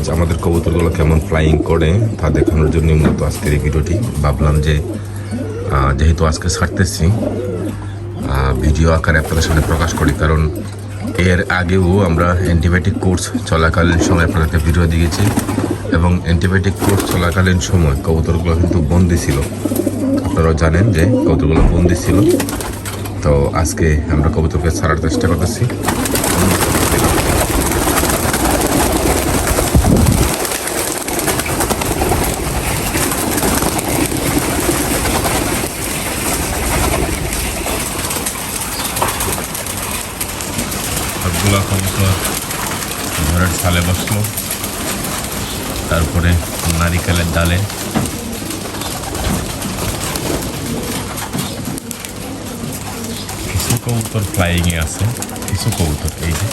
আজ আমাদের কবুতরগুলো কেমন ফ্লাইং করে তা দেখানোর জন্য মূলত আজকের এই ভিডিওটি। ভাবলাম যে যেহেতু আজকে ছাড়তেছি ভিডিও আকারে আপনাদের সামনে প্রকাশ করি, কারণ এর আগেও আমরা অ্যান্টিবায়োটিক কোর্স চলাকালীন সময় আপনাদেরকে ভিডিও দিয়েছি এবং অ্যান্টিবায়োটিক কোর্স চলাকালীন সময় কবুতরগুলো কিন্তু বন্দি ছিল। আপনারাও জানেন যে কবুতরগুলো বন্দি ছিল। তো আজকে আমরা কবুতরকে ছাড়ার চেষ্টা করতেছি। সবগুলো কবুতর ঘরের ছালে বসলো, তারপরে নারিকেলের ডালে। কিছু কবুতর ফ্লাইংয়ে আছে, কিছু কবুতর এই যে